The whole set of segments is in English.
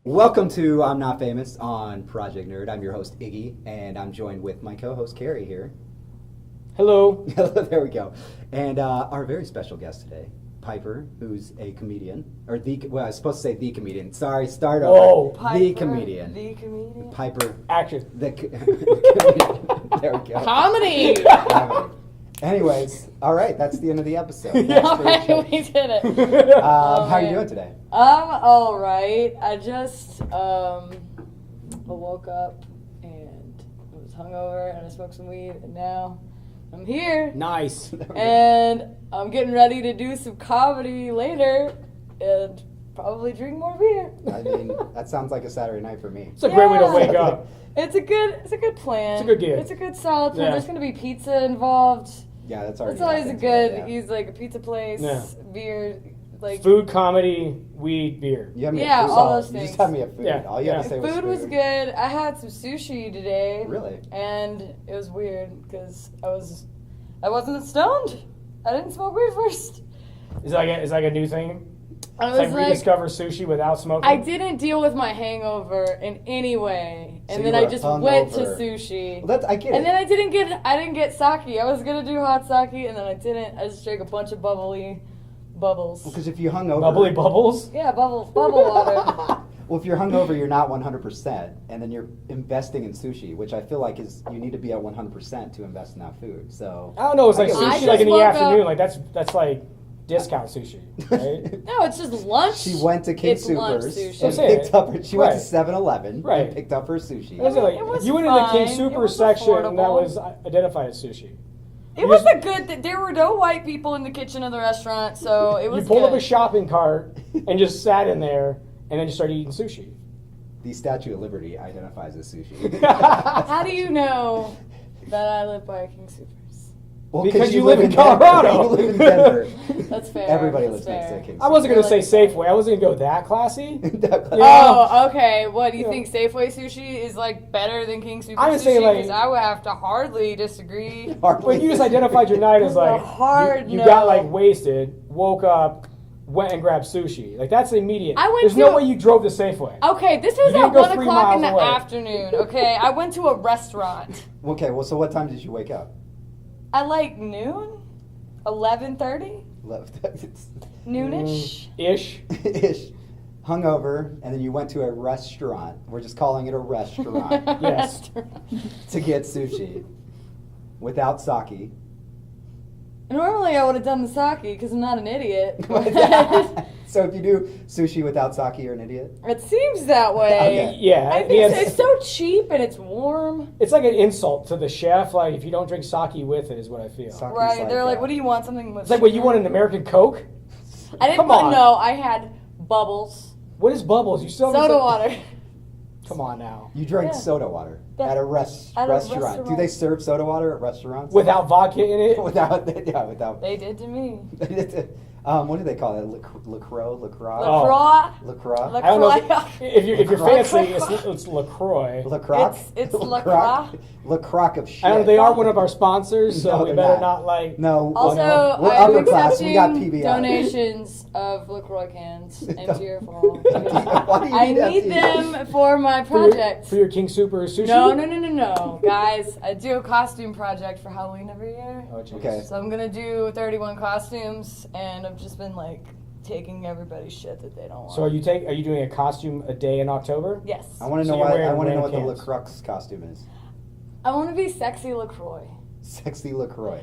Welcome to I'm Not Famous on Project Nerd. I'm your host, Iggy, and I'm joined with my co-host, Kerry, here. Hello. There we go. And our very special guest today, Piper, who's a comedian. I was supposed to say the comedian. Sorry, start over. Whoa. The Piper, comedian. The comedian. Piper. Actress. The comedian. There we go. Comedy! Anyways, all right, that's the end of the episode. All right, we did it. How are you doing today? I'm all right. I just woke up and I was hungover and I smoked some weed and now I'm here Nice. and I'm getting ready to do some comedy later and probably drink more beer. I mean, that sounds like a Saturday night for me. It's a great way to Yeah. wake up. It's a good plan. It's a good gig. It's a good solid plan. Yeah. There's gonna be pizza involved. Yeah, that's already That's always a happened, good. yeah. He's like a pizza place, Yeah. beer, like Food, comedy, weed, beer. You have me Yeah, at food. all those You things. just have me at food. Yeah, All you had to yeah. say was food was good. I had some sushi today. Really? And it was weird because I wasn't stoned. I didn't smoke weed first. Is like a new thing? I It's was like like, rediscover sushi without smoking. I didn't deal with my hangover in any way, So and you then I were just went to hungover. sushi. Well, I get And it. then I didn't get sake. I was gonna do hot sake, and then I didn't. I just drank a bunch of bubbly bubbles. Because if you hung over, Bubbly bubbles. Yeah, bubble water. well, if you're hungover, you're not 100%, and then you're investing in sushi, which I feel like is you need to be at 100% to invest in that food. So I don't know. It's like I get what sushi, you're like in the woke up- afternoon. Like that's like discount sushi, right? No, it's just lunch. She went to King It's lunch Supers sushi. and I'm saying. picked up. She went to Right. 7-Eleven Right. and picked up her sushi. I was like, It was you went into the King fine. Super It was section that affordable. was identified as sushi. It was a good. There were no white people in the kitchen of the restaurant, so it was. You pulled good. up a shopping cart and just sat in there, and then you started eating sushi. The Statue of Liberty identifies as sushi. How do you know that I live by King Supers? Well, Because you live live in Denver. Colorado. You live in Denver. That's fair. Everybody That's lives next fair. to King I wasn't gonna say Really? Safeway. I wasn't gonna go that classy. Supers. Oh, okay. What do you Yeah. think? Safeway sushi is like better than King Super I would sushi? say, like- Because I would have to hardly disagree. When you just identified your night as like A hard you no. got like wasted, woke up, went and grabbed sushi. Like that's immediate. I went There's to- no way you drove to Safeway. Okay, this You was didn't at go 1 3 o'clock in miles the away. afternoon. Okay, I went to a restaurant Okay, well, so what time did you wake up? at like noon, 11:30, It's noonish. Ish. ish. Hungover, and then you went to a restaurant. We're just calling it a restaurant Yes. Restaurant. to get sushi without sake. Normally, I would have done the sake because I'm not an idiot. So if you do sushi without sake, you're an idiot. It seems that way. Okay. Yeah. I think yeah, it's so cheap and it's warm. it's like an insult to the chef. Like if you don't drink sake with it, is what I feel. Sake's Right? They're like, uh, "What do you want? Something with?" It's like what you want an American Coke. I didn't Come want on. no. I had bubbles, What is bubbles? You still soda water. Come on now. You drank Yeah. soda water That- at a at a restaurant. Do restaurant. they serve soda water at restaurants? Without vodka in it. without, yeah, without. They did to me. What do they call it? LaCroix? Oh. LaCroix. LaCroix? I don't know LaCroix. if you're LaCroix. fancy. It's Lacroix. LaCroix? It's LaCroix. LaCroix of shit. I don't know, they are one of our sponsors, so No, we they're better not. not like. No. Also, no. We're I'm upper class. We got accepting PBR. donations of LaCroix cans, empty or full. Why do you I need need empty? them for my For your, project. for your King Super sushi. No, guys. I do a costume project for Halloween every year. Oh, jeez. Okay. So I'm gonna do 31 costumes, and I've just been like taking everybody's shit that they don't want. So are you doing a costume a day in October? Yes. I want to So know you're why. wearing I want to know red what the cans. LaCroix costume is. I want to be sexy LaCroix Sexy LaCroix.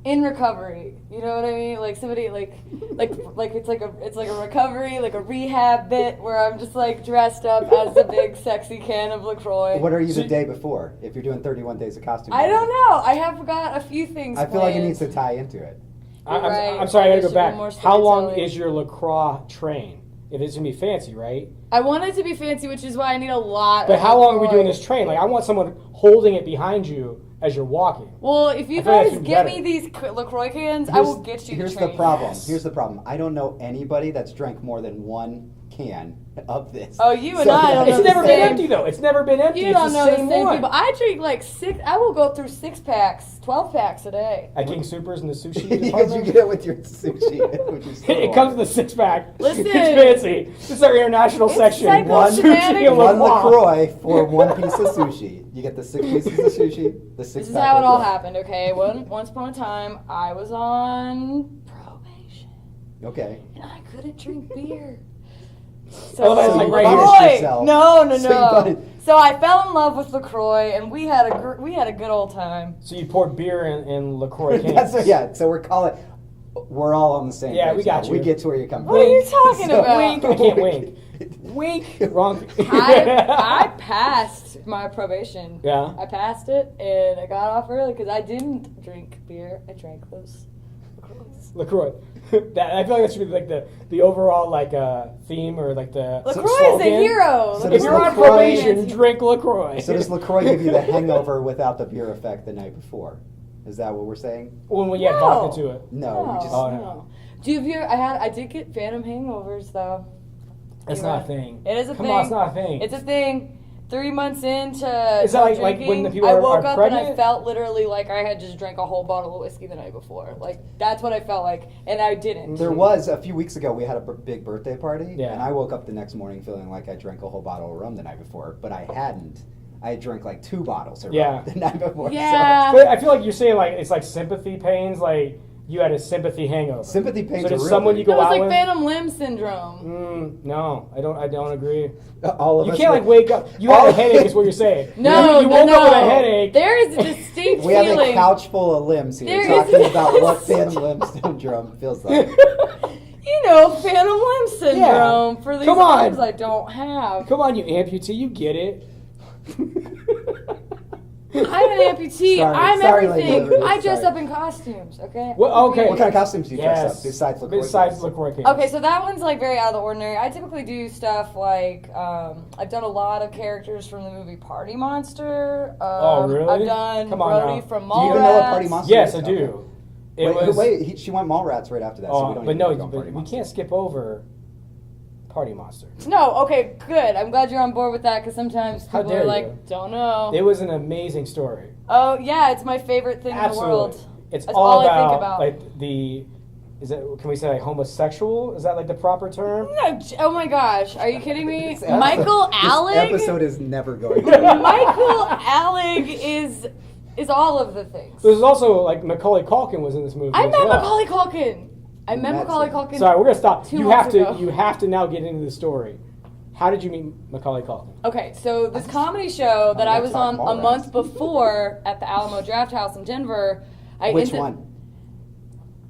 in recovery. You know what I mean? Like somebody like it's like a recovery, like a rehab bit where I'm just like dressed up as a big sexy can of LaCroix. What are you So- the day before? If you're doing 31 days of costume. I don't know. I have got a few things. I feel like it planned. needs to tie into it. I'm Right. sorry, I There gotta should go be back. more How long storytelling. is your LaCroix train? If it's gonna be fancy, right? I want it to be fancy, which is why I need a lot. But of how long are we LaCroix. doing this train? Like I want someone holding it behind you as you're walking. Well, if you I feel like guys it's get better. me these LaCroix cans, I will get you Here's the the train. problem. Yes. Here's the problem. I don't know anybody that's drank more than one can of this. Oh, you and I don't know It's the never been same. empty though. It's never been empty. You It's don't the know the same same one. people. I drink like 6. I will go through 6-packs, 12-packs a day. At King Supers in the sushi Because you department. get it with your sushi. Which is so It comes in the 6-pack. Listen. It's fancy. This is our international It's section. psycho One shenanigans. sushi and one LaCroix. LaCroix for 1 piece of sushi. You get the 6 pieces of sushi, the 6 This is pack how it all LaCroix. happened, okay? Once upon a time, I was on probation. Okay. And I couldn't drink beer. Oh, that's like right punished LaCroix. yourself. No. So you punish- So I fell in love with LaCroix, and we had a good old time. So you poured beer in LaCroix cans. That's yeah. So we're all on the same. Yeah, page we got now. you. We get to where you come from. What are you talking about? Wink. I can't wink. Wink. Wrong. I passed my probation. Yeah. I passed it, and I got off early because I didn't drink beer. I drank those LaCroix. LaCroix. I feel like that should be like the overall like theme or like the LaCroix is slogan. a hero. So If does you're on LaCroix- probation, drink LaCroix. So does LaCroix give you the hangover without the beer effect the night before? Is that what we're saying? when you add No. vodka to it. No, we just. Oh, no. Do you hear? I did get phantom hangovers though. That's You're not right. a thing. It is a Come thing. on, it's not a thing. It's a thing. 3 months into Is that no like drinking, when the people I are woke up and I pregnant? felt literally like I had just drank a whole bottle of whiskey the night before. Like that's what I felt like, and I didn't. There was a few weeks ago we had a big birthday party, Yeah. and I woke up the next morning feeling like I drank a whole bottle of rum the night before, but I hadn't. I had drank like 2 bottles of Yeah. rum the night before. Yeah. But I feel like you're saying like it's like sympathy pains, like you had a sympathy hangover. So sympathy pains So are did real. someone you That go was out like with? phantom limb syndrome. No, I don't agree. All of You us can't were- like wake up. You had a headache, is what you're saying. No, you woke no. up with a headache. There is a distinct We have a feeling. couch full of limbs here There talking is- about what phantom limb syndrome feels like. You know, phantom limb syndrome for these Come on. limbs I don't have. Come on, you amputee, you get it. I'm an amputee. I'm Sorry, Lady everything. Liberty, I dress sorry. up in costumes. Okay. Well, okay. What kind of costumes do you dress Yes. up besides LaCroix? Besides LaCroix cans. Okay, so that one's like very out of the ordinary. I typically do stuff like I've done a lot of characters from the movie Party Monster. Oh, really? I've done Come on Brody now. from Do you even know what Party Mallrats. Monster Yes, is? I do. Okay. It was. She went Mallrats right after that, so we don't But even no, need to go on but Party we Monster. can't skip over Party Monster. No, okay, good. I'm glad you're on board with that because sometimes How people dare are like, you. don't know. It was an amazing story. Oh yeah, it's my favorite thing in the Absolutely. world. It's That's all all I think about, about. like the. Is it? Can we say like homosexual? Is that like the proper term? No, oh my gosh, are you kidding me? This episode- Michael This Alec. episode is never going to. Michael Alec is all of the things. There's also like Macaulay Culkin was in this movie. I as met well. Macaulay Culkin. I met That's Macaulay it. Culkin. Sorry, we're gonna stop. 2 You months have to. ago. You have to now get into the story. How did you meet Macaulay Culkin? Okay, so this comedy show that I'm I gonna was talk on a Mallrats. month before at the Alamo Draft House in Denver. Which one?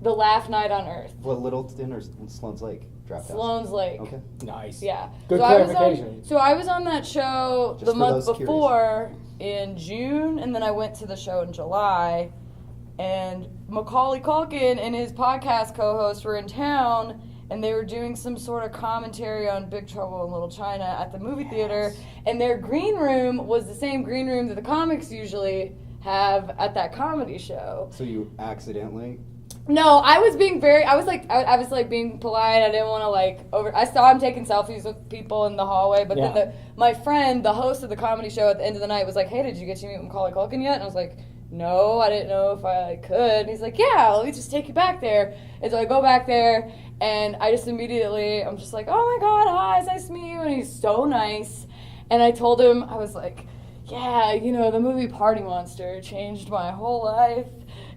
The Laugh Night on Earth. What, Littleton or Sloan's Lake? Draft House. Sloan's Lake. Okay. Nice. Yeah. Good so I was clarification. on that show Just the for month those before in June, and then I went to the show in July. And Macaulay Culkin and his podcast co-host were in town, and they were doing some sort of commentary on Big Trouble in Little China at the movie theater. And their green room was the same green room that the comics usually have at that comedy show. So you accidentally. No, I was being very. I was like being polite. I didn't want to like over. I saw him taking selfies with people in the hallway, but Yeah. then my friend, the host of the comedy show, at the end of the night was like, "Hey, did you get to meet Macaulay Culkin yet?" And I was like, "No, I didn't know if I could." And he's like, "Yeah, let me just take you back there." And so I go back there, and I just immediately, I'm just like, "Oh my God, hi, it's nice to meet you." And he's so nice. And I told him, I was like, "Yeah, you know, the movie Party Monster changed my whole life."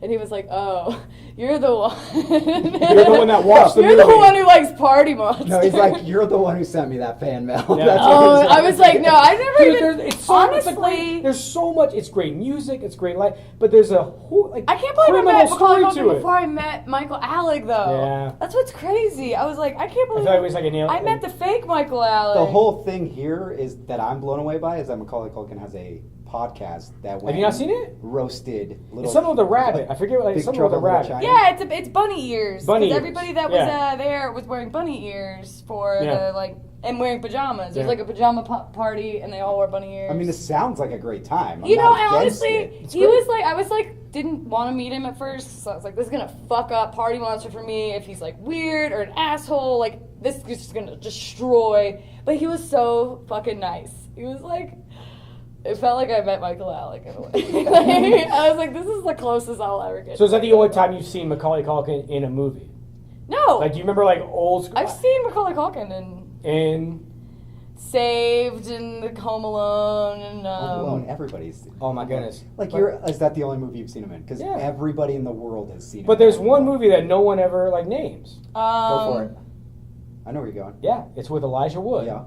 And he was like, "Oh, you're the one." You're the one that watched the You're movie. the one who likes Party Monster. No, he's like, you're the one who sent me that fan mail. Yeah. That's what Oh, he I was like, no, I never Dude, even. it's so, it's a honestly, great, there's so much. It's great music. It's great life. But there's a whole like I can't believe I criminal met Macaulay story Culkin to it. before I met Michael Alec, though. Yeah. That's what's crazy. I was like, I can't I believe feel like it was like an I met the fake Michael Alec. The whole thing here is that I'm blown away by is that Macaulay Culkin has a podcast that Have you not seen it? roasted little. It's something with a rabbit. I forget what Big it's something with a Trouble in rabbit. Little China. Yeah, it's bunny ears. Bunny 'Cause ears. everybody that was Yeah. there was wearing bunny ears for Yeah. the like and wearing pajamas. There's Yeah. like a pajama party, and they all wore bunny ears. I mean, this sounds like a great time. I'm you know, not I against honestly, it. he was like, I was like, didn't want to meet him at first, so I was like, this is gonna fuck up Party Monster for me if he's like weird or an asshole. Like, this is just gonna destroy. But he was so fucking nice. He was like, it felt like I met Michael Alec in a way. Like, I was like, this is the closest I'll ever get. So is that the only time you've seen Macaulay Culkin in a movie? No. Like, do you remember like old school? I've seen Macaulay Culkin in Saved and the Home Alone and Home Alone, everybody's seen it. Oh my goodness. Like, But- is that the only movie you've seen him in? Because Yeah. everybody in the world has seen him. But there's one movie that no one ever like names. Go for it. I know where you're going. Yeah, it's with Elijah Wood. Yeah.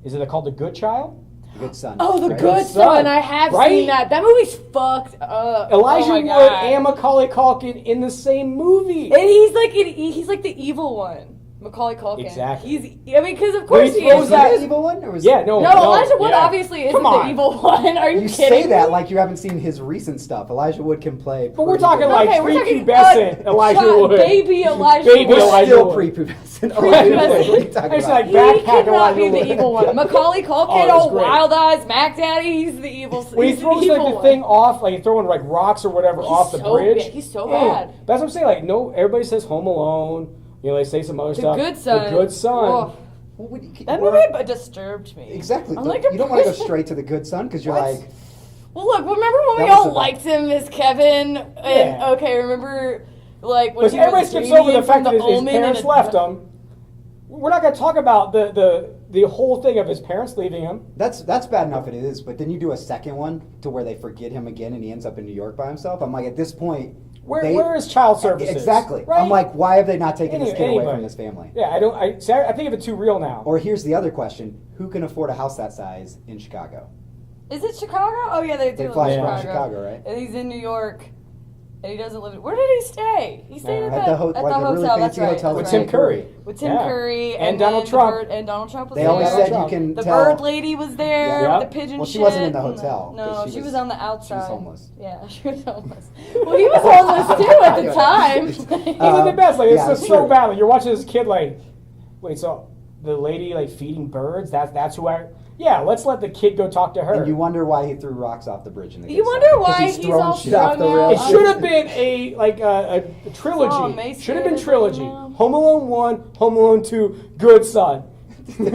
Is it called The Good Child? The Good Son. Oh, The right? Good Son, Son. I have right? seen that. That movie's fucked up. Elijah oh my Wood God. and Macaulay Culkin in the same movie. And he's like the evil one. Macaulay Culkin. Exactly. Because of course he throws is. that- the evil one? Or was Yeah, no. No, Elijah Wood yeah. obviously isn't Come the on. evil one. Are you You kidding say that me? like you haven't seen his recent stuff. Elijah Wood can play. But we're pretty talking good. like Okay, we're talking prepubescent Elijah shut- Wood. baby Elijah Baby Wood. We're Elijah still Wood. prepubescent. Prepubescent. What are you talking It's about? like He backpack cannot be Elijah the Wood. evil one. Macaulay Culkin, Oh, that's all great. wild eyes, Mac Daddy, he's the evil. When he he's throws the like evil the one. thing off, like throwing like rocks or whatever He's off the so bridge. bad. He's so Yeah. bad. That's what I'm saying. Like, no, everybody says Home Alone. You know, they say some other The stuff. Good Son. The Good Son. Oh, Well, would you- that we're- movie disturbed me. Exactly. I'm like you don't want to go depressed. straight to the Good Son because you're What? like, Well, look, remember when That we was all the- liked him as Kevin? And Yeah. okay, remember like when But he everybody was skips dreaming over the fact from that his Omen and parents a- left him. We're not going to talk about the whole thing of his parents leaving him. that's bad enough it is, but then you do a second one to where they forget him again and he ends up in New York by himself. I'm like, at this point, Where is child services? Exactly. Right? I'm like, why have they not taken this kid away Anybody. from this family? Yeah, I think of it too real now. Or here's the other question: who can afford a house that size in Chicago? Is it Chicago? Oh yeah, they do They live fly in from Chicago. Chicago, right? And he's in New York, and he doesn't live. Where did he stay? He stayed at At the the hotel. really That's fancy right. hotel With that's Tim right. Curry. With Tim Yeah. Curry And Donald then Trump. And Donald Trump was They there. always Donald said Trump. you can The tell. bird lady was there Yeah. with the pigeon Well, she shit. wasn't in the and hotel, No, 'cause she she was was- on the outside. she was homeless. Yeah, she was homeless. Well, he was homeless too at the time. Isn't the best? Like, it's yeah, just it's so true. bad. Like, you're watching this kid like, wait, so the lady like feeding birds? That's who I. Yeah, let's let the kid go talk to her. And you wonder why he threw rocks off the bridge in the You Good Son. wonder 'Cause why he's thrown all shit off the strung rail. out. It should have been a trilogy. Oh, Should have been emaciated trilogy. right now. Home Alone 1, Home Alone 2, Good Son. I'm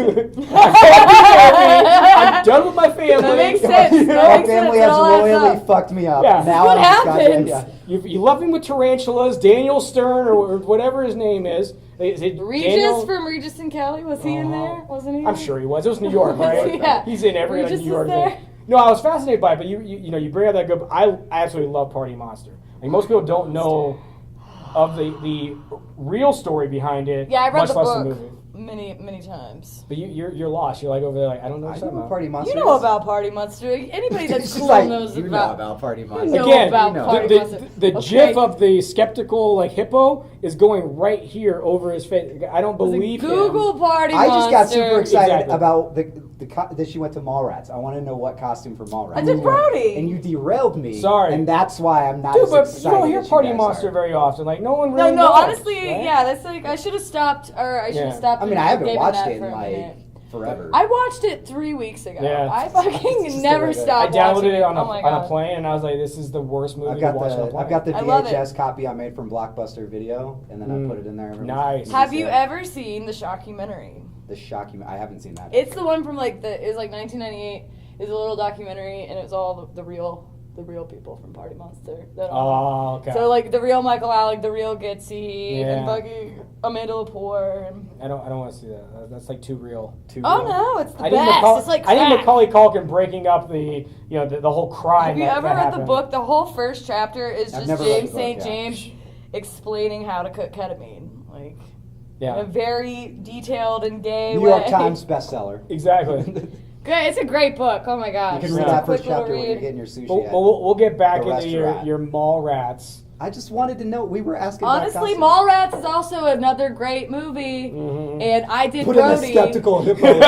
done with my family. That makes sense. My That makes family sense. It has all adds royally up. fucked me up. Yeah. Now What I'm just gotta- happens? yeah. You love him with tarantulas, Daniel Stern or whatever his name is. Is it Regis Daniel? from Regis and Kelly, was he in there? Wasn't he? I'm sure he was. It was New York, right? Yeah. He's in every Regis New York is there. thing. No, I was fascinated by it, but you bring up that good. I absolutely love Party Monster. Like, most people don't know of the real story behind it. Yeah, I read much the less book movie. many times. But you're lost. You're like over there, like I don't know I what know you're what talking Party about. Monster You know is. about Party Monster. Anybody that's It's cool just like, knows you know about. about Party You Monster. know Again, about you know. Party Monster. the Okay. gif of the skeptical like hippo is going right here over his face. I don't believe him. Google Party I Monster. just got super excited Exactly. about that she went to Mallrats. I want to know what costume for Mallrats. I did Brody. And you derailed me. Sorry. And that's why I'm not Dude, as but excited you don't hear as Party guys Monster are. very often. Like no one No, really no, knows, honestly, right? yeah, that's like I should have stopped, or I should have Yeah. stopped. I mean, and I haven't given watched that it for in a like minute. forever. I watched it 3 weeks ago. Yeah. I It's fucking just never really good. I stopped. downloaded watching it on Oh my a God. plane, and I was like, "This is the worst movie to watch on a plane." I've got the I love it. VHS copy I made from Blockbuster Video, and then I put it in there. Nice. Have you ever seen the shockumentary? The shocking? I haven't seen that. It's the one from like it was like 1998. It's a little documentary, and it was all the real people from Party Monster. That Oh, okay. So like the real Michael Alec, the real Gitsy, Yeah. and fucking Amanda Lepore. And... I don't want to see that. That's like too real. Oh no, it's the I think best. It's like I think crack. Macaulay Culkin breaking up the whole crime. Have you that ever read the happened. book? The whole first chapter is I've just never read James the book, St. yeah. James explaining how to cook ketamine, like in Yeah, a very detailed and gay New way. York Times bestseller. exactly. Great, it's a great book. Oh my gosh, You can It's read a that quick first little chapter when you're read. getting your sushi. Well, at we'll get back the into restaurant. your mall rats. I just wanted to know. We were asking. about Honestly, costumes. Mallrats is also another great movie, and I did Put in a Brody. skeptical hippo theater.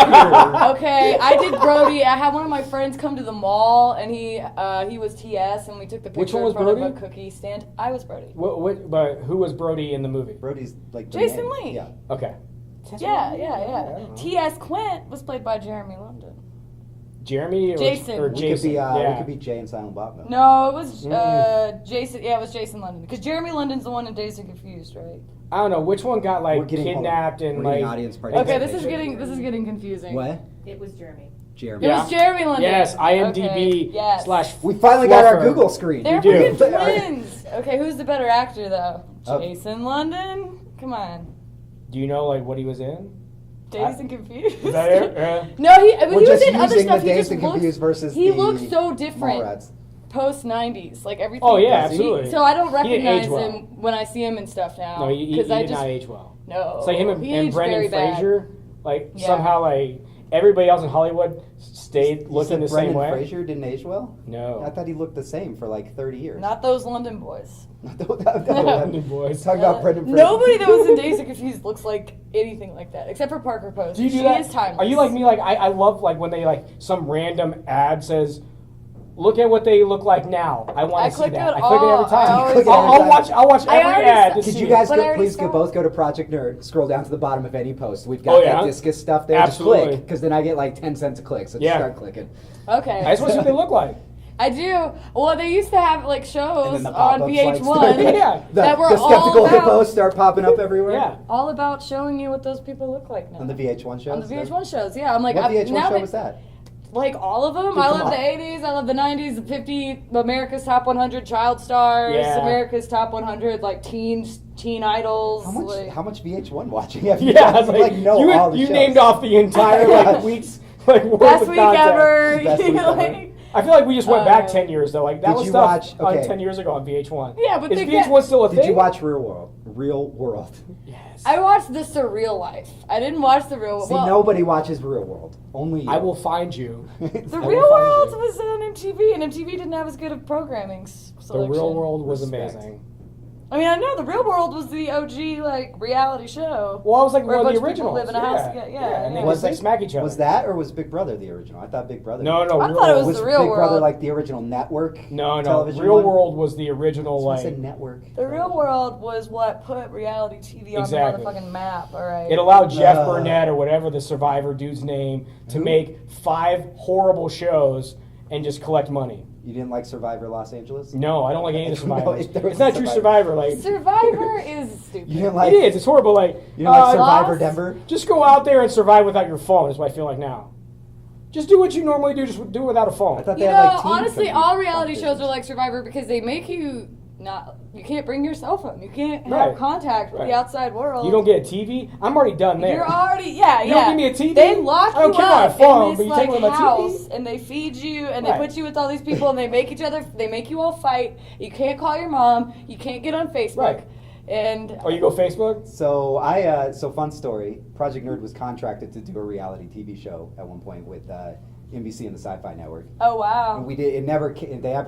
Okay, I did Brody. I had one of my friends come to the mall, and he was TS, and we took the picture Which one was in front Brody? of a cookie stand. I was Brody. But who was Brody in the movie? Brody's like the Jason name. Lee. Yeah. Okay. Yeah, I don't know. T.S. Quint was played by Jeremy London. Jeremy or Jason. Or We Jason. We could be Jay and Silent Bob. Though. No, it was Jason. Yeah, it was Jason London. Because Jeremy London's the one in Dazed and Confused, right? I don't know which one got We're like getting- kidnapped and We're like. getting audience Okay, participation. this is getting confusing. What? It was Jeremy. Jeremy. It was Jeremy London. Yes, IMDb Okay, yes. / We finally got our Fluffer. Google screen. They're We do. freaking twins. Okay, who's the better actor though? Oh. Jason London. Come on. Do you know like what he was in? Dazed and Confused. Is that it? Yeah. No, We're he was just in other using stuff. the He Dazed just and looks. Confused versus He the looks so different. Mallrats. Post 90s, like everything. Oh yeah, Does he? absolutely. So I don't He didn't age recognize well. him when I see him and stuff now. No, he I did just not age well. no. It's like him and, He and aged Brendan very bad. Fraser. Like Yeah. somehow like everybody else in Hollywood stayed You looking said the same Brendan way. Fraser didn't age well? No. I thought he looked the same for like 30 years. Not those London boys. London boys. Talk about Brendan Fraser. Nobody that was in Dazed and Confused looks like anything like that, except for Parker Posey. Do you do she that? is timeless. Are you like me? Like I love like when they like some random ad says, "Look at what they look like now." I I want to see click that. it I click it all. every I time. always Click it do. every time. I'll watch I every already ad. saw- to Could see you it. guys But I already please saw both it. go to Project Nerd, scroll down to the bottom of any post. We've got Oh, yeah? that discus stuff there. Absolutely. Just click, because then I get like 10 cents a click, so just Yeah. start clicking. Okay. I just want to see what they look like. I do. Well, they used to have like And shows then the on pop-ups like start- VH1 Yeah. that were the skeptical all about, hippos start popping up everywhere. Yeah. all about showing you what those people look like now. On the VH1 shows? On the VH1 shows, yeah. I'm like, What VH1 now show was that? Like all of them. Dude, I come love on. the 80s. I love the 90s, the 50, America's Top 100 Child Stars, Yeah. America's Top 100 like teen idols. How much VH1 watching have you Yeah, done? it's like, know you, all the you shows. named off the entire like week's like worth Best of week content. ever. Best week ever. Like, I feel like we just went back Uh, 10 years though. Like that did was you stuff watch- on okay. 10 years ago on VH1. Yeah, but is they VH1 can't- still a thing? Did you watch Real World? Real World. Yes. I watched The Surreal Life. I didn't watch The Real See, well, nobody watches Real World. Only you. I will find you. The I will Real find World you. was on MTV, and MTV didn't have as good of programming The selection. Real World was Respect. amazing. I mean, I know The Real World was the OG like reality show. Well, I was like Where a one of the bunch of people originals. live in a house together. Yeah, and they yeah. just like smack each other. Was that or was Big Brother the original? I thought Big Brother. No, no. I Real thought it World was Was The Real Big Brother World. like the original network? No, television Real one? World was the original That's why I like. said network. The Real World was what put reality TV on Exactly. the motherfucking map. All right. It allowed Jeff Uh. Burnett or whatever the Survivor dude's name to Who? make 5 horrible shows and just collect money. You didn't like Survivor Los Angeles? No, I don't like any of the No, Survivors. there was It's not a true Survivor. Survivor. Like Survivor is stupid. You didn't like? it is. It's horrible. Like You didn't like Survivor Lost? Denver? just go out there and survive without your phone. Is what I feel like now. Just do what you normally do. Just do it without a I phone. thought they You had know, like team honestly, all reality competitions. shows are like Survivor because they make you not. You can't bring your cell phone. You can't have Right. contact with Right. the outside world. You don't get a TV. I'm already done there. You're already yeah. You don't yeah. give me a TV? They lock I don't you care about up my phone, in but this you take like away my TV? house, and they feed you, and Right. they put you with all these people, and they make each other. They make you all fight. You can't call your mom. You can't get on Facebook. Right. And Oh, you go Facebook? So so fun story. Project Nerd was contracted to do a reality TV show at one point with NBC and the Sci-Fi Network. oh wow. And we did. It never.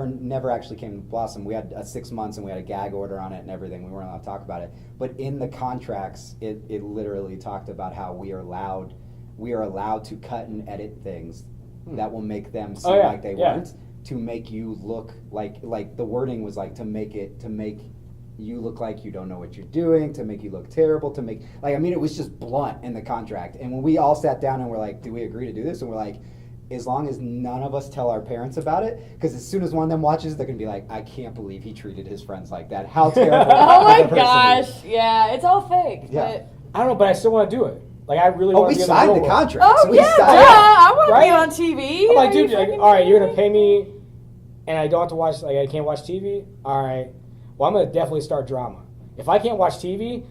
Never actually came to blossom. We had 6 months and we had a gag order on it and everything. We weren't allowed to talk about it. But in the contracts, it literally talked about how we are allowed to cut and edit things that will make them seem Oh, yeah, like they yeah. weren't, to make you look like the wording was like to make you look like you don't know what you're doing, to make you look terrible, to make like, I mean, it was just blunt in the contract. And when we all sat down and we're like, do we agree to do this? And we're like, as long as none of us tell our parents about it, because as soon as one of them watches, they're gonna be like, I can't believe he treated his friends like that. How terrible! Oh my of a person he gosh. is." Yeah, it's all fake. Yeah. But, I don't know, but I still want to do it. Like I really Oh, want we to be in signed the the real world. contract. oh so we yeah, signed duh, I want to Right? be on TV. I'm like, Are you dude, like, fucking all right, you're gonna kidding pay me, and I don't have to watch. Like, I can't watch TV. All right, well, I'm gonna definitely start drama. If I can't watch TV,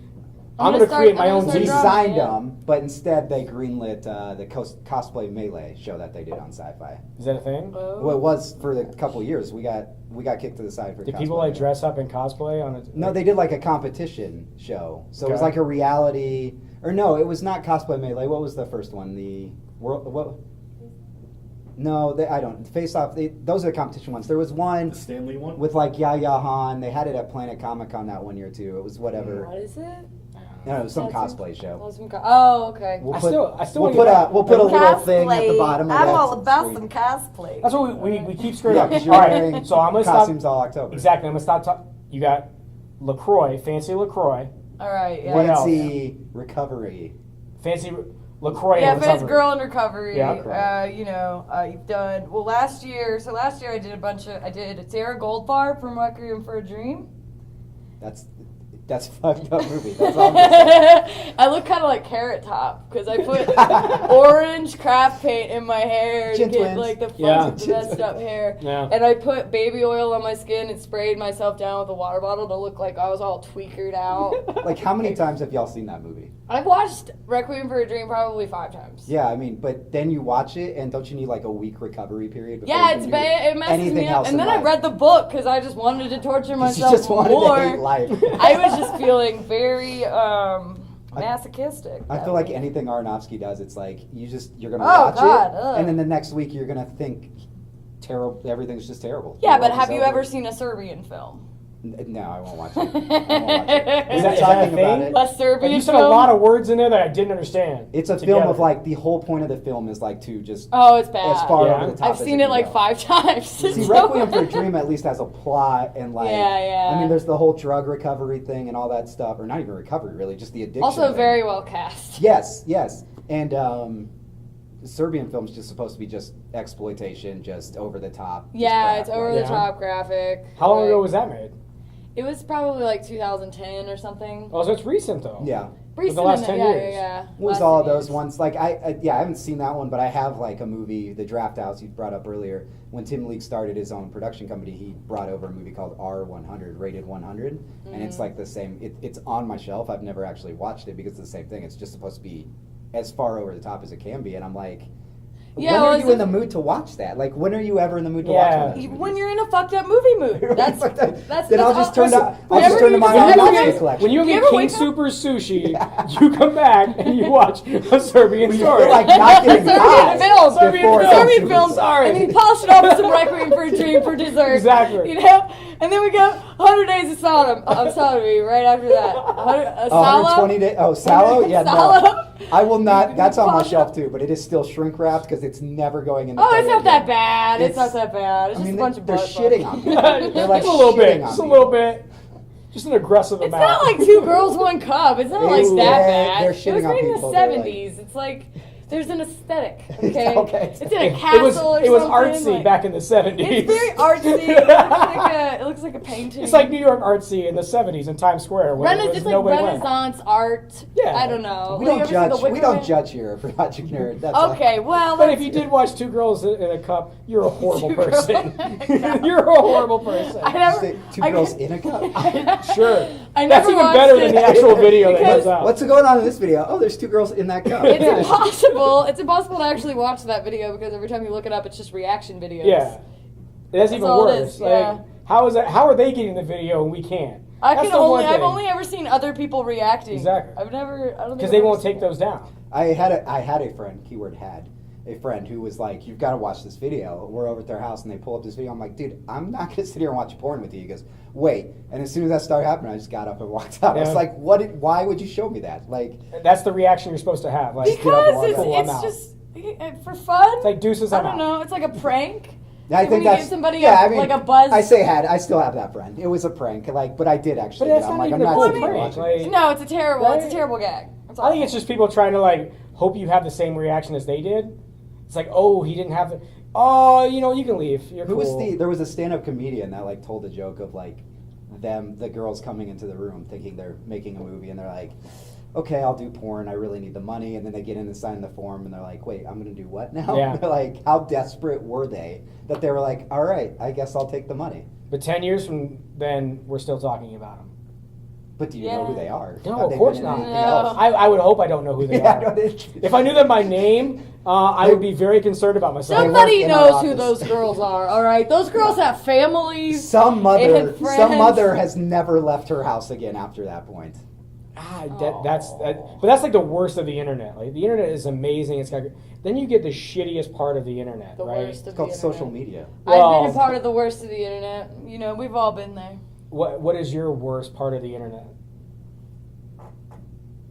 I'm gonna create my own We start TV. drama, signed yeah. them, but instead they greenlit the cosplay melee show that they did on Sci-Fi. Is that a thing? Oh. Well, it was for a couple years. We got kicked to the side for. Did cosplay. people like dress up in cosplay on it? No, they did like a competition show. So it was Okay. like a reality, or no, it was not cosplay melee. What was the first one? The world. What? No, I don't. Face Off. Those are the competition ones. There was one The Stanley one? with like Yaya Han. They had it at Planet Comic Con that one year too. It was whatever. What is it? No, it was some That's cosplay show. Oh, okay. We'll I put, still we'll wanna put get back. we'll put a little thing at the bottom of I'm that all about screen. some cosplay. That's what we keep screwing Yeah, up. because All you're right, wearing so I'm gonna costumes stop. all October. Exactly, I'm gonna stop talking. You got LaCroix, fancy LaCroix, All right. Yeah. What else? Fancy recovery. Fancy LaCroix. Yeah, in Fancy recovery. Girl in Recovery. Yeah. You've done last year. So last year I did I did Sarah Goldfarb from Requiem for a Dream. That's a fucked up movie. That's all I'm gonna say. I look kind of like Carrot Top because I put orange craft paint in my hair Chin to get twins. like the Yeah. front of the messed up hair. Yeah. And I put baby oil on my skin and sprayed myself down with a water bottle to look like I was all tweakered out. Like, how many times have y'all seen that movie? I've watched Requiem for a Dream probably 5 times. Yeah, I mean, but then you watch it, and don't you need like a week recovery period? Before Yeah, you it's can do bad. It messes anything me up. else And in then I life? read the book because I just wanted to torture 'Cause you myself just wanted more. to hate life. I was just feeling very masochistic. I that feel like week. anything Aronofsky does, it's like you're gonna Oh, watch God, it, ugh. and then the next week you're gonna think terrible. Everything's just terrible. Yeah, The but world have is you over. ever seen a Serbian film? No, I won't watch it. I won't watch it. Is We're that talking a about thing? it. A Serbian You said film? a lot of words in there that I didn't understand. It's a together. film of like the whole point of the film is like to just Oh, it's bad. as far Yeah. over the top. I've as seen can it like go. 5 times. See, Requiem for a Dream at least has a plot and like Yeah. I mean, there's the whole drug recovery thing and all that stuff, or not even recovery really, just the addiction. Also thing. very well cast. Yes, and Serbian film's just supposed to be just exploitation, just over the top. just Yeah, crap, it's over like- the top graphic. How long Like, ago was that made? It was probably like 2010 or something. Oh, so it's recent though. Yeah. Recent the last in 10 yeah, years. Yeah. What was Last all 10 those years. ones? Like I haven't seen that one, but I have like a movie, The Draft House, you brought up earlier. When Tim Leake started his own production company, he brought over a movie called R100, Rated 100, and it's like the same. It's on my shelf. I've never actually watched it because it's the same thing. It's just supposed to be as far over the top as it can be, and I'm like, Yeah, when well, are it's you in a- the mood to watch that? Like, when are you ever in the mood to Yeah. watch one of those When movies? you're in a fucked up movie mood. That's Then I'll just turn to listen, I'll just whenever turn to you my decide- Aronofsky collection. When you You get ever King wake up- Super Sushi, you come back and you watch a Serbian When you story. feel like not getting Serbian high film, before Serbian Super film, Sushi. Sorry. and then you polish it off with some Requiem for a Dream for dessert. Exactly. You know, and then we go 100 Days of Sodom. Sodomy right after that. 120 days. Oh, Salo? Yeah, Salo. no. I will not. That's on my Polish shelf up. too, but it is still shrink wrapped because it's never going in the Oh, it's photo not that again. bad. It's It's- not that bad. It's I just mean, a bunch of they're butt shitting fucks. on people. They're like Just a little bit. shitting on Just a people. little bit. Just an aggressive It's amount. not like Two Girls, One Cup. It's not like It's- that yeah, bad. they're It was shitting on made in the people. They're like- 70s. It's like there's an aesthetic. Okay. Okay. It's in a It castle was or it was something, artsy like- back in the 70s. It's very artsy. It looks like a painting. It's like New York artsy in the 70s in Times Square. Where It's like nobody went. Renaissance art. Yeah. I don't know. We Have you don't ever seen The judge. Wicker We don't Man? judge here for watching nerd. That's all. Okay, well, But if that's- you did watch Two Girls in a Cup, you're a horrible Two Girls person. in a Cup. You're a horrible person. I never. Say, two I- girls in a cup. Sure. I That's never even watched better it than the actual video that because comes out. What's going on in this video? Oh, there's two girls in that cup. It's impossible. It's impossible to actually watch that video because every time you look it up, it's just reaction videos. Yeah. That's even all it worse. is, Like, yeah. how is that? How are they getting the video and we can't? I've only ever seen other people reacting. Exactly. I don't think Because I've they ever won't seen take it. those down. I had a friend, keyword had, a friend who was like, you've got to watch this video. We're over at their house and they pull up this video. I'm like, dude, I'm not going to sit here and watch porn with you. He goes, wait. And as soon as that started happening, I just got up and walked out. I was Yeah. like, why would you show me that? Like, That's the reaction you're supposed to have. Like, get up and walk Because out. Cool, I'm it's out. just for fun. It's like deuces, I I'm don't out. know. It's like a prank. I When think you that's give somebody yeah. I mean, like a buzz. I say had. I still have that friend. It was a prank. Like, but I did actually. But that's I'm not like, even I'm a not cool sitting here prank. watching. Like, this. No, it's a terrible. It's a Right? terrible gag. That's I think all. it's just people trying to like hope you have the same reaction as they did. It's like, oh, he didn't have the. Oh, you can leave. You're Who cool. was there was a stand-up comedian that like told a joke of like the girls coming into the room thinking they're making a movie and they're like, okay, I'll do porn. I really need the money. And then they get in and sign the form and they're like, wait, I'm going to do what now? Yeah. They're like, how desperate were they that they were like, all right, I guess I'll take the money. But 10 years from then, we're still talking about him. But do you know who they are? No, Have of they course been in not. anything No. else? I would hope I don't know who they Yeah, are. no, they- If I knew them by name, I would be very concerned about myself. Somebody work in our knows who office. those girls are. All right, those girls have families. some mother and friends. has never left her house again after that point. But that's like the worst of the internet. Like the internet is amazing. It's got. Then you get the shittiest part of the internet, The right? worst of It's called the social internet. media. I've been Well- a part of the worst of the internet. You know, we've all been there. What is your worst part of the internet?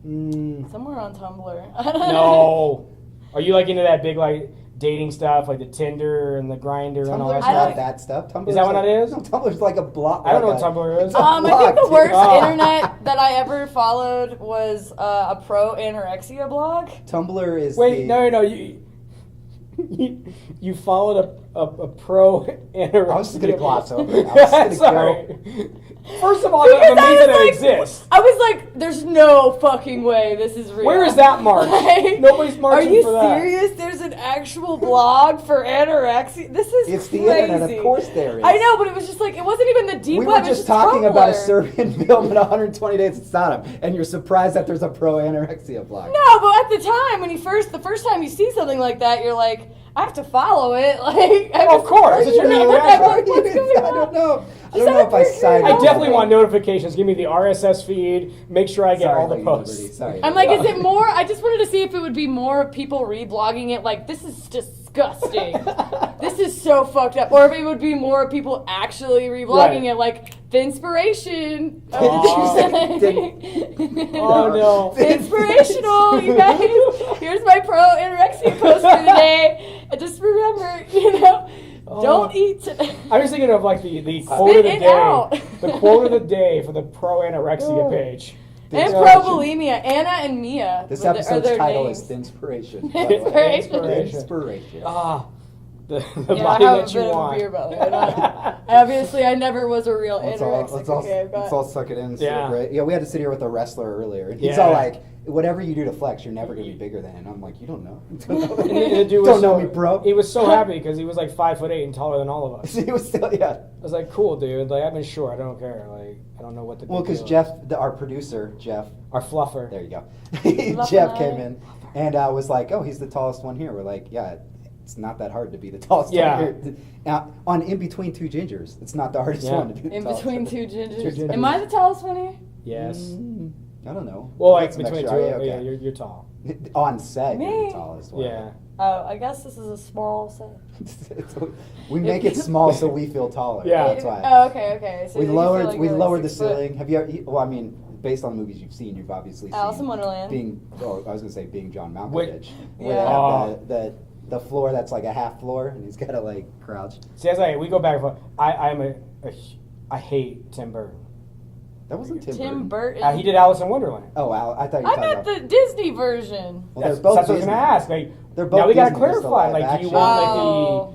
Somewhere on Tumblr. No. Are you like into that big like dating stuff, like the Tinder and the Grinder and all that Tumblr's stuff. not that stuff. Tumblr's Is that what like, that is? No, Tumblr's like a blog. I don't know what Tumblr is. I think the blog, worst dude. internet that I ever followed was a pro anorexia blog. Tumblr is Wait, the... no, you followed a pro anorexia. I was just going to gloss over it. I was just going to go... Sorry. First of all, Because I'm I amazed that was it like- exists. I was like, "There's no fucking way this is real." Where is that march? Like, Nobody's marching Are you for that. serious? There's an actual blog for anorexia. This is It's the crazy. internet, of course there is. I know, but it was just like it wasn't even the deep We web. were it was just talking about a Tumblr. Serbian film in 120 Days of Sodom, and you're surprised that there's a pro anorexia blog. No, but at the time when the first time you see something like that, you're like, I have to follow it. Like, Of course, it's your immediate reaction. What's going I on? don't know. I Just don't know out if I of signed I up. definitely want notifications. Give me the RSS feed. Make sure I get Sorry, all the Lady posts. Liberty. Sorry. I'm like, is it more? I just wanted to see if it would be more of people reblogging it. Like, this is disgusting. This is so fucked up. Or if it would be more of people actually reblogging Right. it. Like, the inspiration. Oh. Oh, no. The inspirational, you guys. Here's my pro anorexia post for the day. And just remember, don't eat today. I was thinking of like the quote of the it day. out. The quote of the day for the pro anorexia page. And Yeah. pro bulimia. Anna and Mia. This are episode's their title names. is Inspiration. by the way. Inspiration. Inspiration. Ah, the Yeah, I body have a that you bit of a want. beer belly. Obviously, I never was a real Let's anorexic. all suck it in. Yeah. Right? Yeah, we had to sit here with a wrestler earlier, and he's Yeah. all like, "Whatever you do to flex, you're never gonna be bigger than." And I'm like, "You don't know. And the dude was Don't know so- me, bro." He was so happy because he was like 5'8" and taller than all of us. He was still, yeah. I was like, cool, dude. Like, I've been short. I don't care. Like, I don't know what to do. Well, because Jeff, our producer, Jeff, our fluffer. there you go. Love Jeff that. came in and was like, "Oh, he's the tallest one here." We're like, "Yeah, it's not that hard to be the tallest Yeah. one here." On In Between Two Gingers, it's not the hardest Yeah. one to be the In tallest between one. two gingers. Two gingers. Am I the tallest one here? Yes. I don't know. Well, like That's an between two. extra- Yeah, okay. you're tall. On set, you're Me? the tallest one. Yeah. Oh, I guess this is a small set. We make it small so we feel taller. Yeah. That's why. Oh, okay. So we you feel lowered like we you're like lowered the 6 foot. ceiling. Have you? Well, I mean, based on the movies you've seen, you've obviously Alice seen in Wonderland. being. Oh, I was gonna say being John Malkovich. Where Yeah. they Oh. have the floor that's like a half floor, and he's gotta like crouch. See, as we go back and forth. I hate Tim Burton. That wasn't Tim. Tim Burton. Burton. He did Alice in Wonderland. Oh, Al, I thought you were I talking meant about. the Disney version. Well, they're That's both what I was Disney. gonna ask. Like, They're both now we gotta Disney, just the clarify. live Like, do you action. want Oh.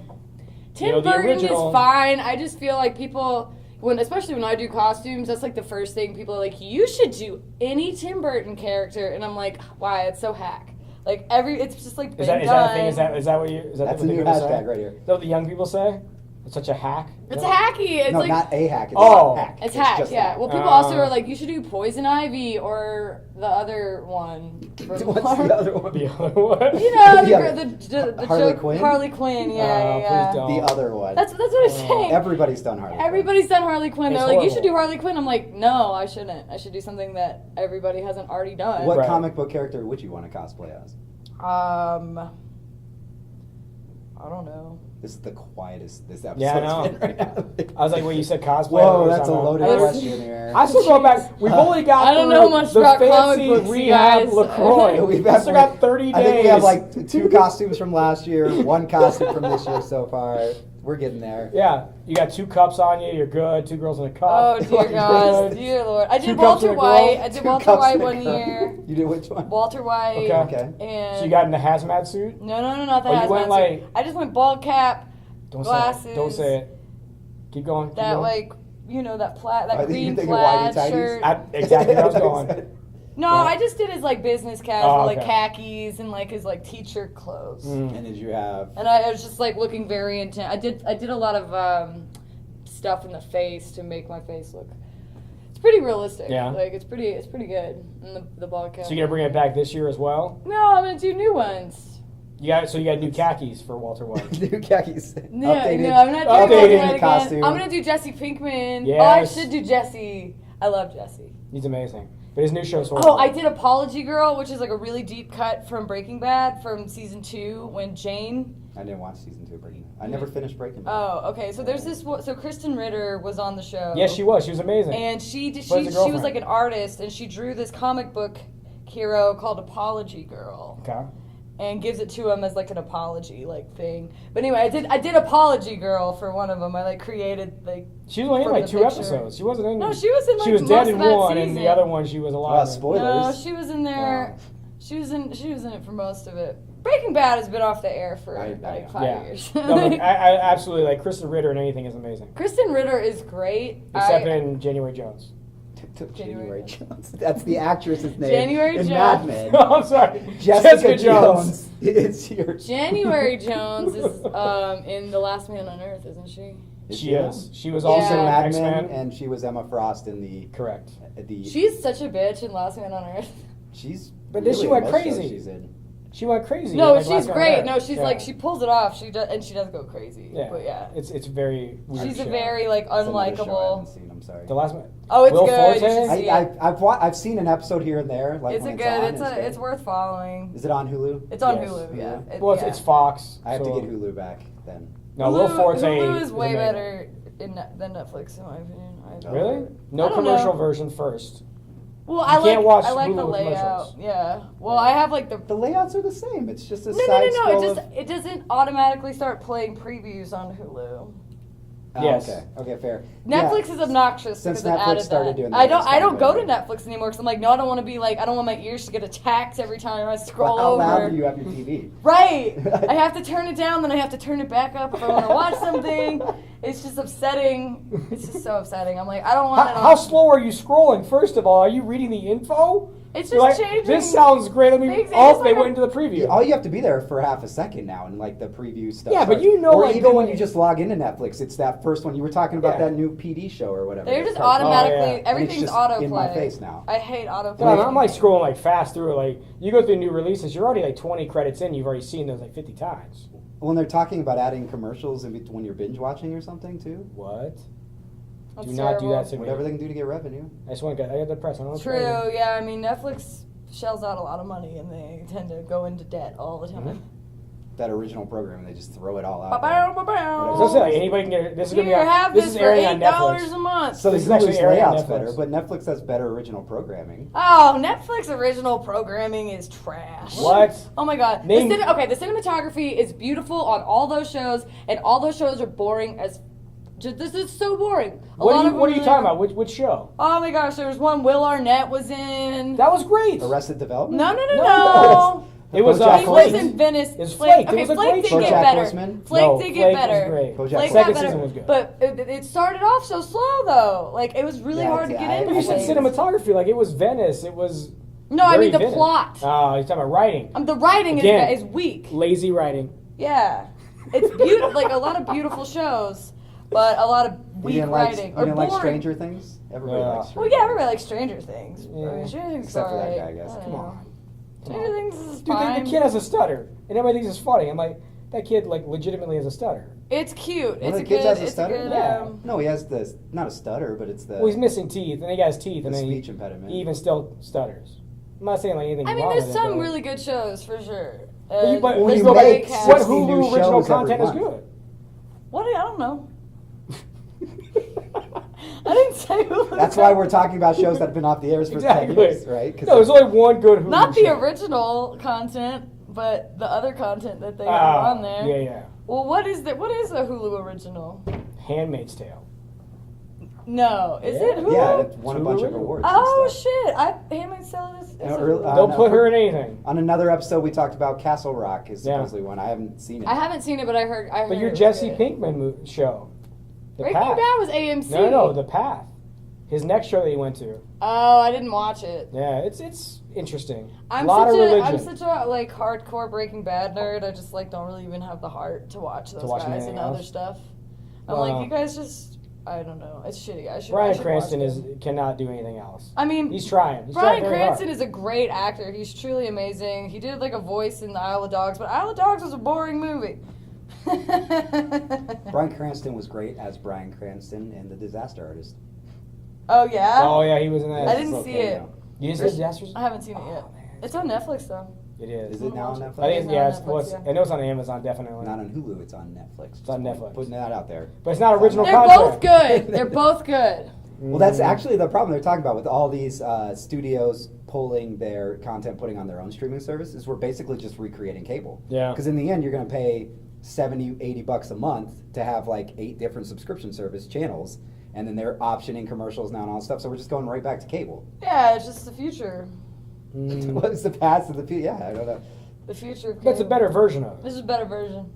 Tim the Burton original- is fine. I just feel like people, especially when I do costumes, that's like the first thing people are like, you should do any Tim Burton character, and I'm like, why? It's so hack. Like it's just like Is that a thing? Is that what you? Is that That's what a new people hashtag say? right here. Is that what the young people say? It's such a hack. It's No? hacky. It's No, like not a hack. It's Oh. hack. it's hack. just Yeah. hack. Well, people also are like, you should do Poison Ivy or the other one. What's the other one? The other one. You know, The other- the Harley joke- Quinn? Harley Quinn. Yeah, yeah. Please don't. The other one. That's what I'm saying. Everybody's done Harley. Quinn. Everybody's done Harley Quinn. It's They're like, you should horrible. do Harley Quinn. I'm like, no, I shouldn't. I should do something that everybody hasn't already done. What Right. comic book character would you want to cosplay as? I don't know. This is the quietest this episode's Yeah, I know. been right now. I was like, when you said cosplay. Whoa, I that's a was loaded I was- question here. I still go back. We've only got I don't through know much the about fancy comic books, you rehab guys. LaCroix. We've We still got 30 days. I think we have like 2 costumes from last year, 1 costume from this year so far. We're getting there. Yeah, you got 2 cups on you. You're good. 2 girls in a cup. Oh dear You're God, good. dear Lord! I 2 did cups Walter and a girl. White. I did 2 Walter cups White and a one cup. year. You did which one? Walter White. Okay. And So you got in the hazmat suit? no, not the Oh, you hazmat went suit. like- I just went bald cap, Don't glasses. say it. Don't say it. Keep going. Keep that going. like that I that think green you're thinking plaid whitey-tighties. shirt. Exactly where I was going. No, Yeah. I just did his like business casual, Oh, like okay. khakis and like his like t-shirt clothes. Mm. And did you have? And I was just like looking very intense. I did a lot of stuff in the face to make my face look. It's pretty realistic. Yeah. Like it's pretty good in the bald cap. So you're gonna bring it back this year as well? No, I'm gonna do new ones. You got new khakis for Walter White. New khakis. No, Updated. no, I'm not doing Updated Walter White again. costume. I'm gonna do Jesse Pinkman. Yes. Oh, I should do Jesse. I love Jesse. He's amazing. But his new show's Oh, I did Apology Girl, which is like a really deep cut from Breaking Bad from season 2 when Jane. I didn't watch season 2 of Breaking. I never finished Breaking Bad. Oh, okay. So there's this. So Kristen Ritter was on the show. Yes, she was. She was amazing. And she Plays the was girlfriend. like an artist, and she drew this comic book hero called Apology Girl. Okay. and gives it to him as like an apology like thing. But anyway, I did Apology Girl for one of them. I like created like. She was only in from like the 2 picture. episodes. She wasn't in. No, she was in like She was most dead of in that one, season. and the other one she was alive. in. Spoilers. No, she was in there. She was in it for most of it. Breaking Bad has been off the air for like 5 years. No, but I absolutely like Kristen Ritter and anything is amazing. Kristen Ritter is great. Except in January Jones. January Jones. That's the actress's name. January in Jones. Mad Men. No, I'm sorry. Jessica Jones. It's your January Jones is in The Last Man on Earth, isn't she? She is. She was Yeah. also She's in in Mad X-Men. Men, and she was Emma Frost in the Correct. She's such a bitch in Last Man on Earth. She's. But then really she went in most crazy. shows she's in. She went crazy. No, like, she's Last Man on great. Earth. No, she's Yeah. like she pulls it off. She does go crazy. Yeah. But yeah. It's very weird. She's a show. very like It's another show I haven't unlikable. seen, I'm sorry. The Last Man. Oh, it's Will good. You Forte? should see it. I've seen an episode here and there. Like It's when a good. on, It's worth following. Is it on Hulu? It's on Yes. Hulu. Yeah. Well, yeah. it's Fox. I have so- to get Hulu back then. No, Will Forte Hulu is way amazing. better than Netflix in my opinion. Really? I No don't commercial know. version first. Well, You I can't like watch I like the Hulu layout. commercials. Yeah. Well, I have like the. The layouts are the same. It's just a No, side no. scroll It doesn't automatically start playing previews on Hulu. Yes. Okay, fair. Netflix Yeah. is obnoxious Since because it Netflix added started that. doing that, I it's don't go to kinda Netflix anymore because I'm like, no, I don't want to be like, I don't want my ears to get attacked every time I scroll Well, how over. loud do you have your TV? Right. I have to turn it down, then I have to turn it back up if I want to watch something. It's just upsetting. It's just so upsetting. I'm like, I don't want it on. How slow are you scrolling? First of all, are you reading the info? It's You're just like, changing. This sounds great. Let me. things. It's Oh, just they like went a- into the preview. All you have to be there for half a second now, and like the preview stuff. Yeah, but starts. you know, or like, even when going- you just log into Netflix, it's that first one you were talking about, Yeah. that new PD show or whatever. They're that just starts- automatically, Oh, yeah. And everything's it's just autoplay. in my face now. I hate autoplay. No, I'm like scrolling like fast through it. Like you go through new releases, you're already like 20 credits in. You've already seen those like 50 times. When they're talking about adding commercials when you're binge watching or something too. What? That's Do not do terrible. that to me. Whatever they can do to get revenue. I just want to get. I got the press. I don't know. True, yeah. I mean, Netflix shells out a lot of money and they tend to go into debt all the time. That original programming, they just throw it all out. Ba-bow, there. ba-bow. So I said, like, anybody can get it. This is gonna be Here, on. have This this is for airing on $8 Netflix. a month. So This the is actually Hulu's airing on layout's Netflix. better, but Netflix has better original programming. Oh, Netflix original programming is trash. What? Oh my god. Name- The cinematography is beautiful on all those shows, and all those shows are boring as. This is so boring. What are you talking about? Which show? Oh my gosh, there was one Will Arnett was in. That was great. Arrested Development. No. It was Bojack He Horseman. was in Venice. It's Flake. It Okay, was a Flake great did show. get Bojack better. Horseman? Flake No, did Flake get was better. great. Bojack Flake Horseman. got Second better. season was good. But it started off so slow though. Like it was really Yeah, hard to yeah, get I- into. But you said things. cinematography. Like it was Venice. It was. No, I very mean the Venice. plot. Oh, you're talking about writing. The writing Again. is weak. Lazy writing. Yeah, it's beautiful. Like a lot of beautiful shows, but a lot of You weak didn't like, writing you or didn't boring. like Stranger Things? Everybody Yeah. likes Stranger Well, yeah, everybody likes Stranger Things. Yeah. I mean, Stranger Things Except for that alright. guy, I guess. don't Come know. on. Stranger Things is Dude, fine. the kid has a stutter, and everybody thinks it's funny. I'm like, that kid like legitimately has a stutter. It's cute. One It's of a the kids good. has a It's a stutter? good. Yeah. No, he has the, not a stutter, but it's the, Well, he's missing teeth, and he got his teeth, the and then speech he impediment. even still stutters. I'm not saying like anything I mean, wrong there's with it, some but, like- really good shows for sure. But you, but When let's you go back. make What 60 new Hulu original shows every content is month. good? What? I don't know. I didn't say who. That's why we're talking about shows that have been off the airs for 10 Exactly. years, right? 'Cause No, there's only one good Hulu Not the show. original content, but the other content that they have Ah, on there. Yeah, yeah. Well, what is the? What is a Hulu original? Handmaid's Tale. No, is Yeah. it Hulu? yeah, it won a Hulu bunch of original. awards. Oh and stuff. shit! Handmaid's Tale is. No, a early- Hulu. Don't no, put her in for- anything. On another episode, we talked about Castle Rock is Yeah. supposedly one. I haven't seen it. I haven't seen it, but I heard. But your it was Jesse good. Pinkman show. The Breaking Path. Bad was AMC. No, The Path. His next show that he went to. Oh, I didn't watch it. Yeah, it's interesting. I'm lot such of religion. I'm such a like hardcore Breaking Bad nerd. I just like don't really even have the heart to watch those watch guys anything and other else? stuff. I'm Well, like, you guys just. I don't know. It's shitty. I should. I Bryan should Cranston watch is them. cannot do anything else. I mean, He's trying. He's Bryan trying very Cranston hard. is a great actor. He's truly amazing. He did like a voice in the Isle of Dogs, but Isle of Dogs was a boring movie. Bryan Cranston was great as Bryan Cranston in The Disaster Artist. Oh yeah. Oh yeah, he was in that. I didn't It's see okay it. now. You didn't see Disasters? I haven't seen it yet. It's on Netflix though. It is. Is it now on Netflix? I think It's yeah, on it's, Netflix, well, it's, yeah. I know it's on Amazon definitely. Not on Hulu, it's on Netflix. It's on Netflix. Putting that out there. But it's not original They're content. both good. They're both good. Well, that's actually the problem they're talking about with all these studios pulling their content, putting on their own streaming services. We're basically just recreating cable. Yeah. Because in the end, you're going to pay $70-$80 a month to have like 8 different subscription service channels, and then they're optioning commercials now and all that stuff. So we're just going right back to cable. Yeah, it's just the future. What's the past of the future? Yeah, I don't know. The future of But it's a cable. better version of it. This is a better version.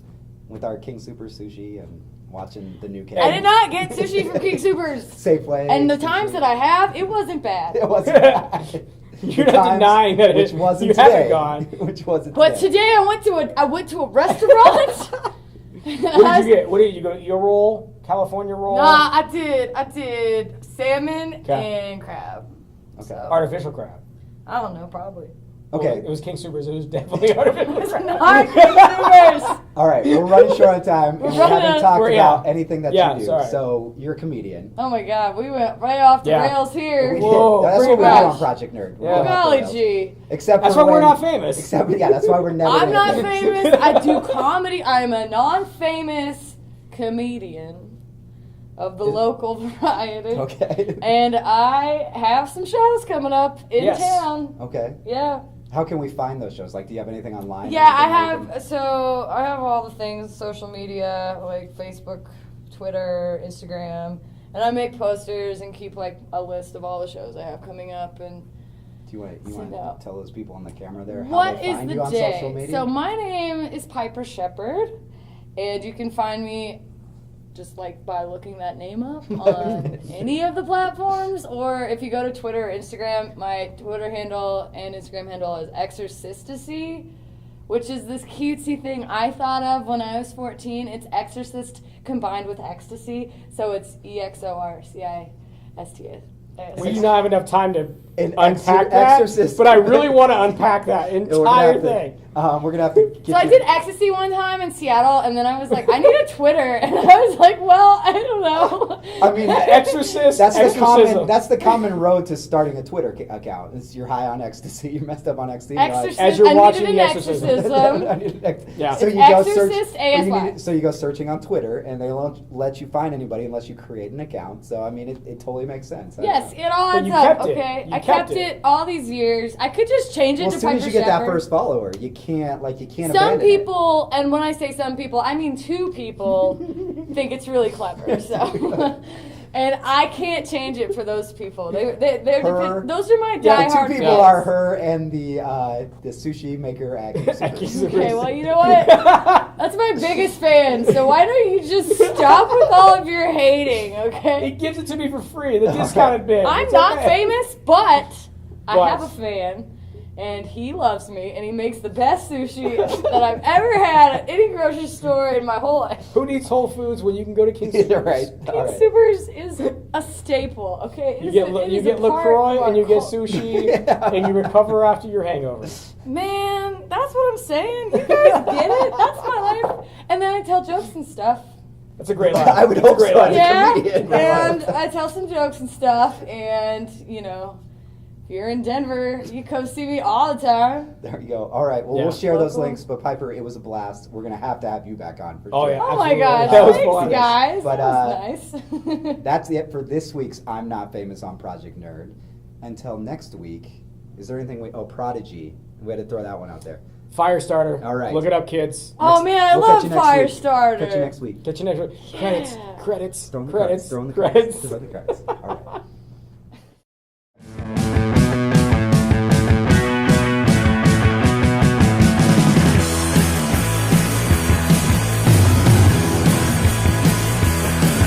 With our King Super sushi and watching the new cable. I did not get sushi from King Supers. Safeway. And the times that I have, it wasn't bad. It wasn't bad. You're The not times, denying that which wasn't you today. haven't gone. Which wasn't But today I went to a restaurant. What did you get? What did you go? Your roll, California roll. Nah, I did salmon Okay. and crab. Okay. So, Artificial crab. I don't know, probably. Okay. It was King Supers. It was definitely artificial It's crab. not King Supers. All right, we're running short on time, and we running haven't out- talked we're- about yeah. anything that Yeah, you do. sorry. So you're a comedian. Oh my god, we went right off the Yeah. rails here. We Whoa, did. That's bring what we it do back. on Project Nerd. We're Yeah. going off the Golly rails. gee. Except That's for why we're when- not famous. Except, yeah, that's why we're never. I'm gonna not get famous. I do comedy. I'm a non-famous comedian of the local variety. Okay. And I have some shows coming up in Yes. town. Okay. Yeah. How can we find those shows? Like, do you have anything online? Yeah, I Anything we have. So I have all the things, social media, like Facebook, Twitter, Instagram, and I make posters and keep like a list of all the shows I have coming up. And Do you want Send to out. tell those people on the camera there how what they is find the you on social day? media? So my name is Piper Shepherd, and you can find me just like by looking that name up on any of the platforms, or if you go to Twitter or Instagram, my Twitter handle and Instagram handle is Exorcistasy, which is this cutesy thing I thought of when I was 14. It's exorcist combined with ecstasy, so it's EXORCISTA. We do not have enough time to An unpack that, exorcist. but I really want to unpack that We're gonna entire have to- thing. We're gonna have to. Get So I you- did ecstasy one time in Seattle, and then I was like, I need a Twitter, and I was like, well, I don't know. I mean, Exorcist, That's the exorcism. common. That's the common road to starting a Twitter account. Is you're high on ecstasy, you're messed up on ecstasy. you're like- Exorcist. As you're I watching needed The an Exorcism. exorcism. I need an ex- Yeah. So It's you go search. Exorcist or you ASY. need- so you go searching on Twitter, and they won't let you find anybody unless you create an account. So I mean, it totally makes sense. I Yes, don't it all But adds you up. kept it. Okay, You I kept kept it. it all these years. I could just change it Well, to as soon Piper as you get that Shepherd. first follower, you can't Some abandon it. people, and when I say some people, I mean 2 people, think it's really clever. So, and I can't change it for those people. They're Her- those are my Yeah, the diehard 2 people fans. are her and the sushi maker at Okay, well, you know what? That's my biggest fan. So why don't you just stop with all of your hating, He okay? gives it to me for free. The discounted bid. I'm It's not okay. famous, but I But- have a fan. And he loves me, and he makes the best sushi that I've ever had at any grocery store in my whole life. Who needs Whole Foods when you can go to King Supers? You're right. All King right. Supers is a staple, okay? It You is get a- it you is get a part LaCroix of and you our get cult- sushi Yeah. and you recover after your hangover. Man, that's what I'm saying. You guys get it? That's my life. And then I tell jokes and stuff. That's a great line. I would That's a hope great so. line. Yeah, comedian. and I tell some jokes and stuff, and you know, if you're in Denver, you come see me all the time. There you go. All right. Well, Yeah. we'll share those Local. links. But Piper, it was a blast. We're gonna have to have you back on for Oh, sure. yeah. Oh my Absolutely. gosh, That was thanks fun. guys. But, That was nice. That's it for this week's I'm Not Famous on Project Nerd. Until next week, is there anything Prodigy. We had to throw that one out there. Firestarter. All right. Look it up, kids. Oh man, I We'll love catch you next week. Firestarter. Catch you next week. Catch you next week. Credits. Yeah. Credits. Throw in the Credits. credits. Throw in the Credits. credits. Throw in the credits. All right.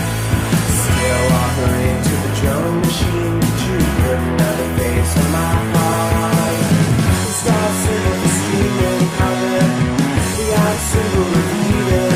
Still offering to the drum machine. You put another face on my heart. The stars sing the stream and color. The odd symbol of either.